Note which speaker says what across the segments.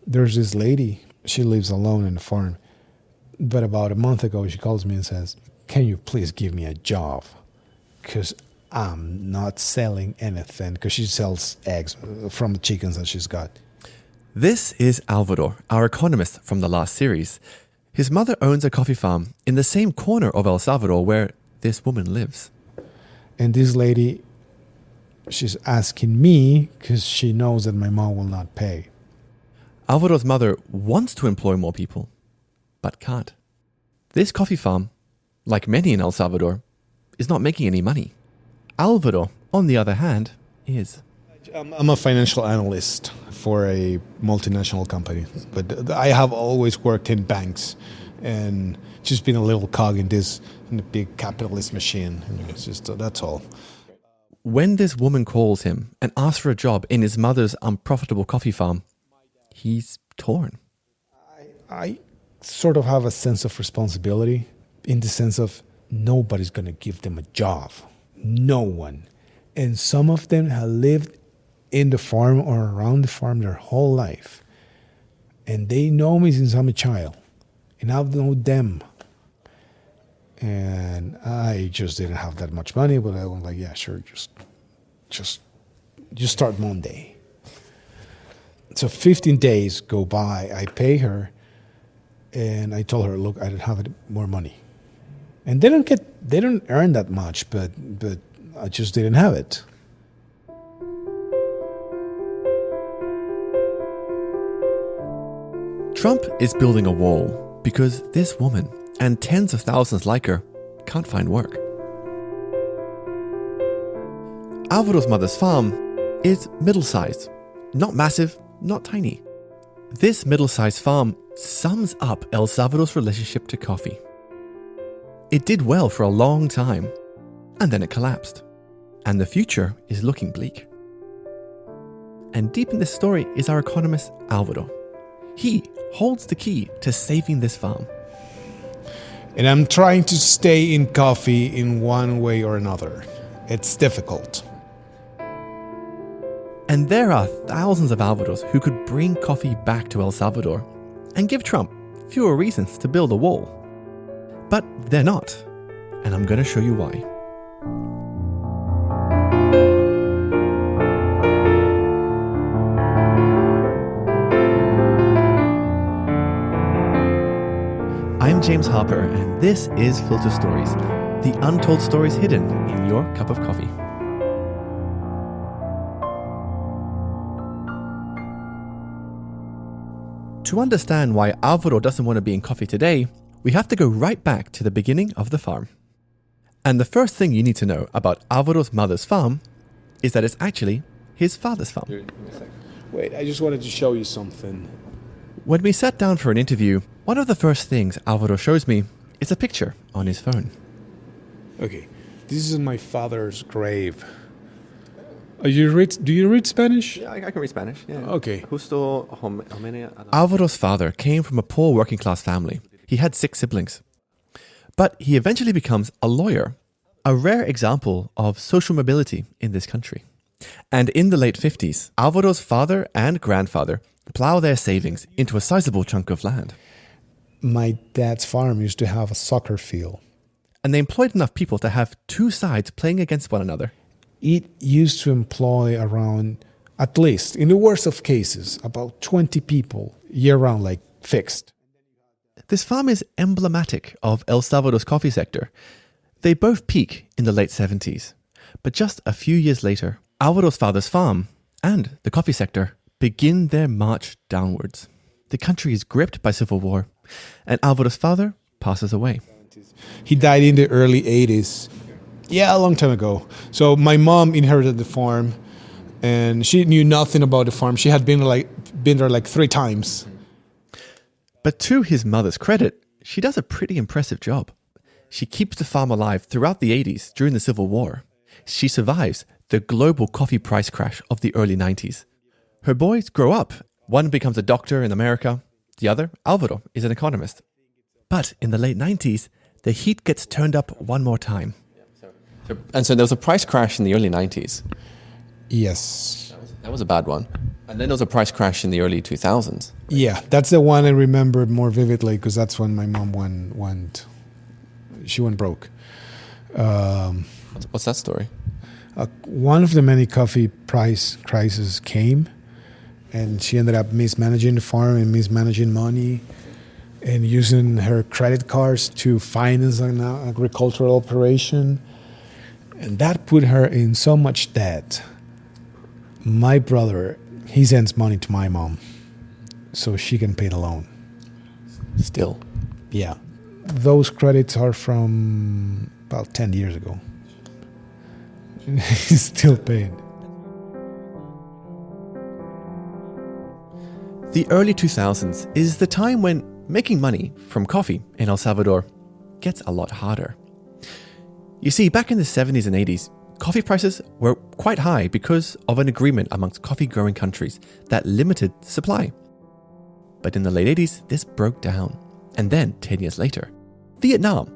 Speaker 1: There's this lady, she lives alone in the farm. But about a month ago, she calls me and says, can you please give me a job? Because I'm not selling anything, because she sells eggs from the chickens that she's got.
Speaker 2: This is Salvador, our economist from the last series. His mother owns a coffee farm in the same corner of El Salvador where this woman lives.
Speaker 1: And this lady, she's asking me because she knows that my mom will not pay.
Speaker 2: Alvaro's mother wants to employ more people, but can't. This coffee farm, like many in El Salvador, is not making any money. Alvaro, on the other hand, is.
Speaker 1: I'm a financial analyst for a multinational company, but I have always worked in banks and just been a little cog in the big capitalist machine. It's just that's all.
Speaker 2: When this woman calls him and asks for a job in his mother's unprofitable coffee farm, he's torn.
Speaker 1: I sort of have a sense of responsibility in the sense of nobody's going to give them a job. No one. And some of them have lived in the farm or around the farm their whole life. And they know me since I'm a child. And I've known them. And I just didn't have that much money, but I was like, yeah, sure, just start Monday. So 15 days go by, I pay her, and I told her, look, I don't have more money. And they don't earn that much, but I just didn't have it.
Speaker 2: Trump is building a wall because this woman and tens of thousands like her can't find work. Alvaro's mother's farm is middle-sized, not massive, not tiny. This middle-sized farm sums up El Salvador's relationship to coffee. It did well for a long time, and then it collapsed. And the future is looking bleak. And deep in this story is our economist, Álvaro. He holds the key to saving this farm.
Speaker 1: And I'm trying to stay in coffee in one way or another. It's difficult.
Speaker 2: And there are thousands of Álvaros who could bring coffee back to El Salvador and give Trump fewer reasons to build a wall. But they're not. And I'm going to show you why. I'm James Harper, and this is Filter Stories, the untold stories hidden in your cup of coffee. To understand why Álvaro doesn't want to be in coffee today, we have to go right back to the beginning of the farm. And the first thing you need to know about Álvaro's mother's farm is that it's actually his father's farm.
Speaker 1: Wait, I just wanted to show you something.
Speaker 2: When we sat down for an interview, one of the first things Álvaro shows me is a picture on his phone.
Speaker 1: Okay, this is my father's grave. Do you read Spanish?
Speaker 3: Yeah, I can read Spanish. Yeah.
Speaker 1: Okay.
Speaker 2: Álvaro's father came from a poor working class family. He had 6 siblings. But he eventually becomes a lawyer, a rare example of social mobility in this country. And in the late 50s, Álvaro's father and grandfather plow their savings into a sizable chunk of land.
Speaker 1: My dad's farm used to have a soccer field.
Speaker 2: And they employed enough people to have 2 sides playing against one another.
Speaker 1: It used to employ around, at least, in the worst of cases, about 20 people year-round, like fixed.
Speaker 2: This farm is emblematic of El Salvador's coffee sector. They both peak in the late 70s. But just a few years later, Álvaro's father's farm and the coffee sector begin their march downwards. The country is gripped by civil war, and Álvaro's father passes away.
Speaker 1: He died in the early 80s. Yeah, a long time ago. So my mom inherited the farm, and she knew nothing about the farm. She had been there like 3 times.
Speaker 2: But to his mother's credit, she does a pretty impressive job. She keeps the farm alive throughout the 80s during the Civil War. She survives the global coffee price crash of the early 90s. Her boys grow up. One becomes a doctor in America. The other, Álvaro, is an economist. But in the late 90s, the heat gets turned up one more time.
Speaker 3: And so there was a price crash in the early 90s.
Speaker 1: Yes.
Speaker 2: That was a bad one. And then there was a price crash in the early 2000s.
Speaker 1: Yeah, that's the one I remember more vividly because that's when my mom she went broke.
Speaker 2: What's that story?
Speaker 1: One of the many coffee price crises came, and she ended up mismanaging the farm and mismanaging money and using her credit cards to finance an agricultural operation. And that put her in so much debt. My brother, he sends money to my mom so she can pay the loan.
Speaker 2: Still.
Speaker 1: Yeah. Those credits are from about 10 years ago. He's still paying.
Speaker 2: The early 2000s is the time when making money from coffee in El Salvador gets a lot harder. You see, back in the 70s and 80s, coffee prices were quite high because of an agreement amongst coffee-growing countries that limited supply. But in the late 80s, this broke down. And then, 10 years later, Vietnam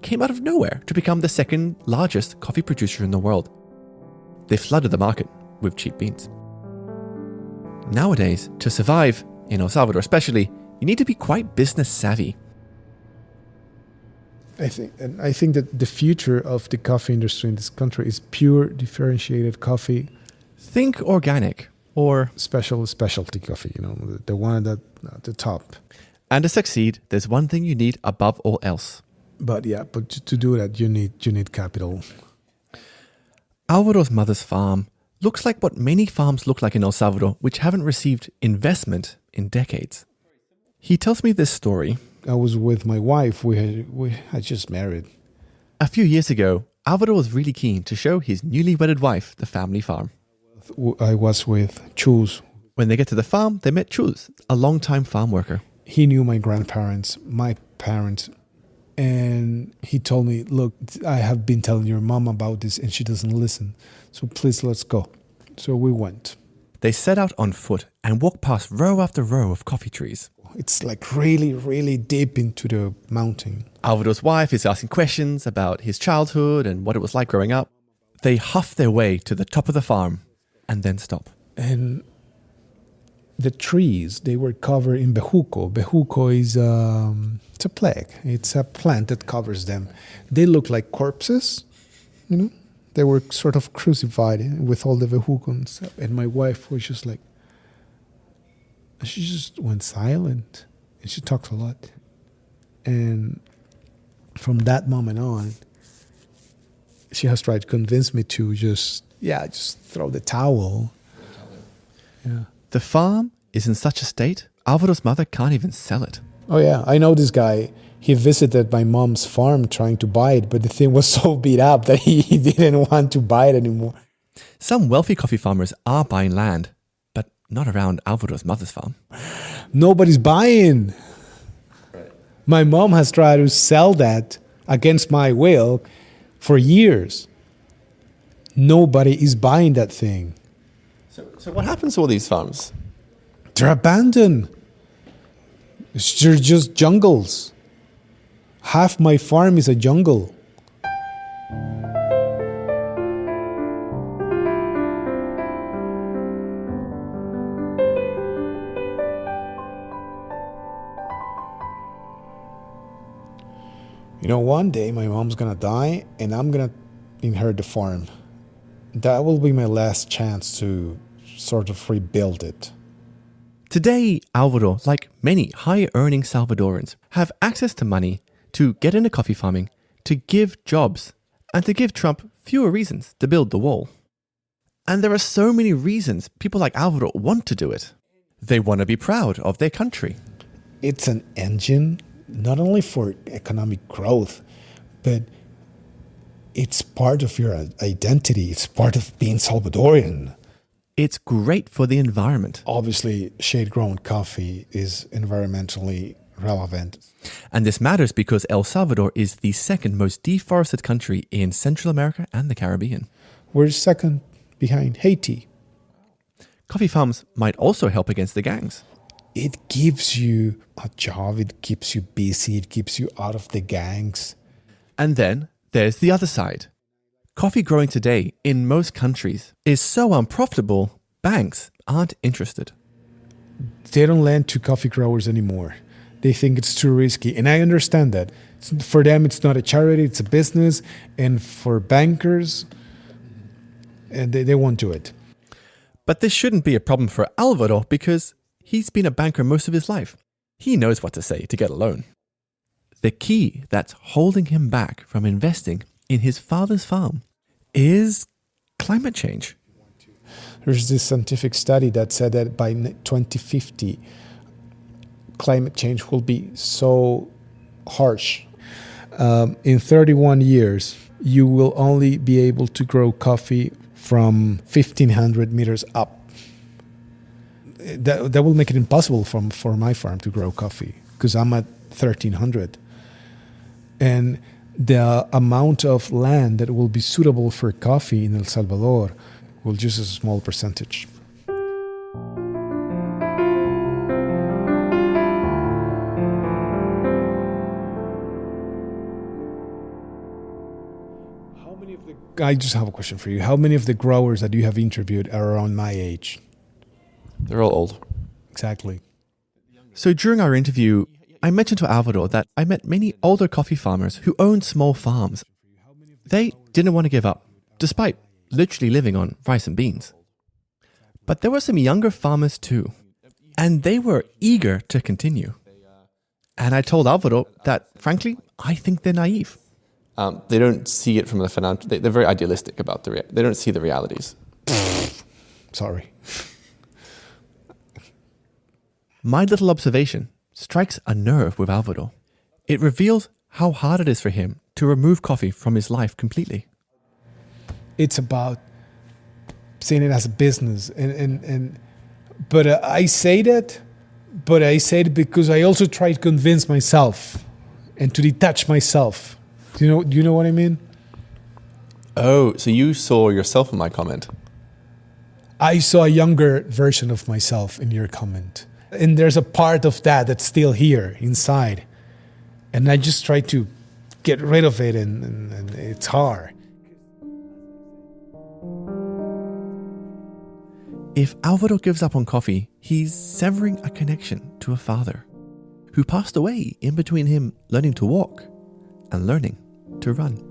Speaker 2: came out of nowhere to become the second largest coffee producer in the world. They flooded the market with cheap beans. Nowadays, to survive, in El Salvador especially, you need to be quite business savvy.
Speaker 1: I think that the future of the coffee industry in this country is pure differentiated coffee.
Speaker 2: Think organic or
Speaker 1: specialty coffee, the one at the top.
Speaker 2: And to succeed, there's one thing you need above all else.
Speaker 1: But to do that, you need capital.
Speaker 2: Álvaro's mother's farm looks like what many farms look like in El Salvador, which haven't received investment in decades. He tells me this story.
Speaker 1: I was with my wife. We had just married.
Speaker 2: A few years ago, Álvaro was really keen to show his newly wedded wife the family farm.
Speaker 1: I was with Chus.
Speaker 2: When they get to the farm, they met Chus, a long-time farm worker.
Speaker 1: He knew my grandparents, my parents, and he told me, look, I have been telling your mom about this and she doesn't listen. So please, let's go. So we went.
Speaker 2: They set out on foot and walked past row after row of coffee trees.
Speaker 1: It's like really, really deep into the mountain.
Speaker 2: Álvaro's wife is asking questions about his childhood and what it was like growing up. They huff their way to the top of the farm and then stop.
Speaker 1: And the trees, they were covered in bejuco. Bejuco is it's a plague. It's a plant that covers them. They look like corpses, They were sort of crucified with all the bejuco and stuff. And my wife was just like, she just went silent. And she talked a lot. And from that moment on, she has tried to convince me to just throw the towel. Yeah.
Speaker 2: The farm is in such a state, Álvaro's mother can't even sell it.
Speaker 1: Oh yeah, I know this guy. He visited my mom's farm trying to buy it, but the thing was so beat up that he didn't want to buy it anymore.
Speaker 2: Some wealthy coffee farmers are buying land, but not around Álvaro's mother's farm.
Speaker 1: Nobody's buying. Right. My mom has tried to sell that against my will for years. Nobody is buying that thing.
Speaker 2: So what happens to all these farms?
Speaker 1: They're abandoned. They're just jungles. Half my farm is a jungle. One day my mom's gonna die and I'm gonna inherit the farm. That will be my last chance to sort of rebuild it.
Speaker 2: Today, Álvaro, like many high-earning Salvadorans, have access to money to get into coffee farming, to give jobs, and to give Trump fewer reasons to build the wall. And there are so many reasons people like Álvaro want to do it. They want to be proud of their country.
Speaker 1: It's an engine, not only for economic growth, but it's part of your identity. It's part of being Salvadorian.
Speaker 2: It's great for the environment.
Speaker 1: Obviously, shade-grown coffee is environmentally relevant.
Speaker 2: And this matters because El Salvador is the second most deforested country in Central America and the Caribbean.
Speaker 1: We're second behind Haiti.
Speaker 2: Coffee farms might also help against the gangs.
Speaker 1: It gives you a job, it keeps you busy, it keeps you out of the gangs.
Speaker 2: And then there's the other side. Coffee growing today in most countries is so unprofitable banks aren't interested.
Speaker 1: They don't lend to coffee growers anymore. They think it's too risky. And I understand that. For them, it's not a charity, it's a business. And for bankers, and they won't do it.
Speaker 2: But this shouldn't be a problem for Álvaro because he's been a banker most of his life. He knows what to say to get a loan. The key that's holding him back from investing in his father's farm is climate change.
Speaker 1: There's this scientific study that said that by 2050, climate change will be so harsh. In 31 years, you will only be able to grow coffee from 1,500 meters up. That will make it impossible for my farm to grow coffee because I'm at 1,300. And the amount of land that will be suitable for coffee in El Salvador will just a small percentage. I just have a question for you. How many of the growers that you have interviewed are around my age?
Speaker 2: They're all old.
Speaker 1: Exactly.
Speaker 2: So during our interview, I mentioned to Álvaro that I met many older coffee farmers who owned small farms. They didn't want to give up, despite literally living on rice and beans. But there were some younger farmers too, and they were eager to continue. And I told Álvaro that, frankly, I think they're naive.
Speaker 3: They don't see it from the financial. They're very idealistic about they don't see the realities.
Speaker 1: Sorry.
Speaker 2: My little observation strikes a nerve with Álvaro. It reveals how hard it is for him to remove coffee from his life completely.
Speaker 1: It's about seeing it as a business, but I say that, but I say it because I also try to convince myself and to detach myself. Do you know what I mean?
Speaker 3: Oh, so you saw yourself in my comment.
Speaker 1: I saw a younger version of myself in your comment. And there's a part of that that's still here inside. And I just try to get rid of it, and it's hard.
Speaker 2: If Álvaro gives up on coffee, he's severing a connection to a father who passed away in between him learning to walk and learning to run.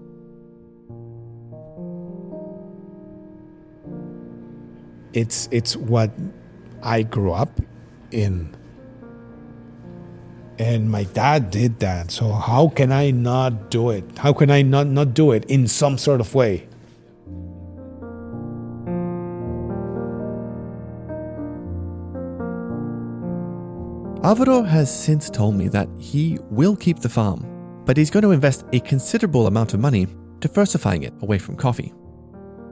Speaker 1: It's what I grew up in. And my dad did that. So how can I not do it? How can I not do it in some sort of way?
Speaker 2: Álvaro has since told me that he will keep the farm, but he's going to invest a considerable amount of money diversifying it away from coffee.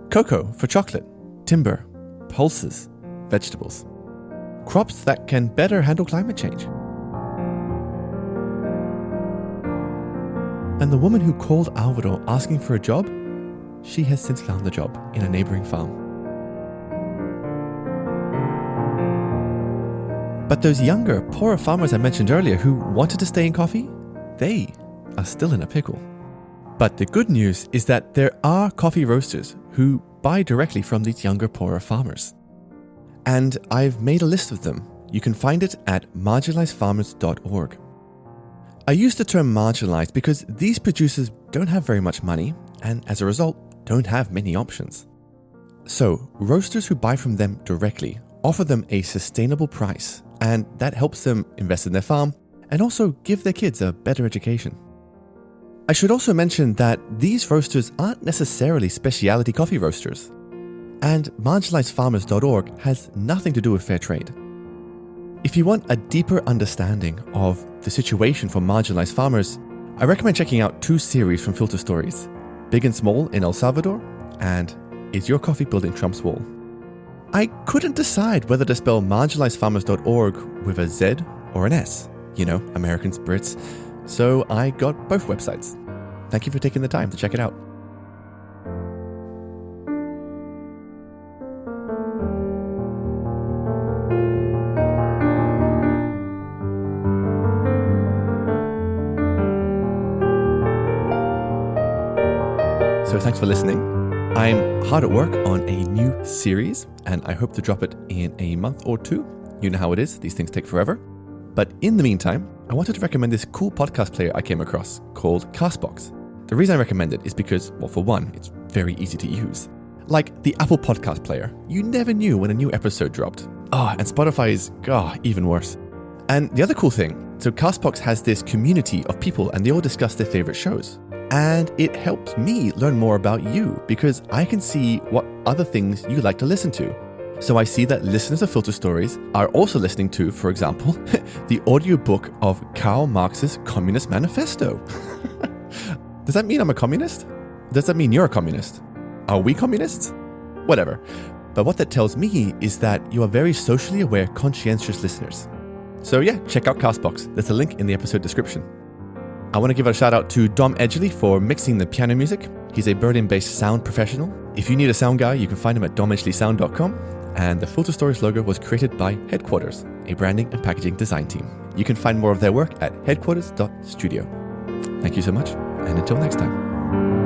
Speaker 2: Cocoa for chocolate, timber, pulses, vegetables. Crops that can better handle climate change. And the woman who called Álvaro asking for a job, she has since found the job in a neighboring farm. But those younger, poorer farmers I mentioned earlier who wanted to stay in coffee, they are still in a pickle. But the good news is that there are coffee roasters who buy directly from these younger, poorer farmers. And I've made a list of them. You can find it at marginalizedfarmers.org. I use the term marginalized because these producers don't have very much money and as a result don't have many options. So roasters who buy from them directly offer them a sustainable price, and that helps them invest in their farm and also give their kids a better education. I should also mention that these roasters aren't necessarily specialty coffee roasters, and marginalizedfarmers.org has nothing to do with fair trade. If you want a deeper understanding of the situation for marginalized farmers, I recommend checking out 2 series from Filter Stories, Big and Small in El Salvador and Is Your Coffee Building Trump's Wall? I couldn't decide whether to spell marginalizedfarmers.org with a Z or an S, Americans, Brits, so I got both websites. Thank you for taking the time to check it out. So thanks for listening. I'm hard at work on a new series, and I hope to drop it in a month or two. You know how it is, these things take forever. But in the meantime, I wanted to recommend this cool podcast player I came across called Castbox. The reason I recommend it is because, well, for one, it's very easy to use. Like the Apple Podcast player, you never knew when a new episode dropped. And Spotify is, even worse. And the other cool thing, so Castbox has this community of people and they all discuss their favorite shows. And it helps me learn more about you because I can see what other things you like to listen to. So I see that listeners of Filter Stories are also listening to, for example, the audiobook of Karl Marx's Communist Manifesto. Does that mean I'm a communist? Does that mean you're a communist? Are we communists? Whatever. But what that tells me is that you are very socially aware, conscientious listeners. So yeah, check out Castbox. There's a link in the episode description. I want to give a shout out to Dom Edgley for mixing the piano music. He's a Berlin-based sound professional. If you need a sound guy, you can find him at domedgleysound.com. And the Filter Stories logo was created by Headquarters, a branding and packaging design team. You can find more of their work at headquarters.studio. Thank you so much, and until next time.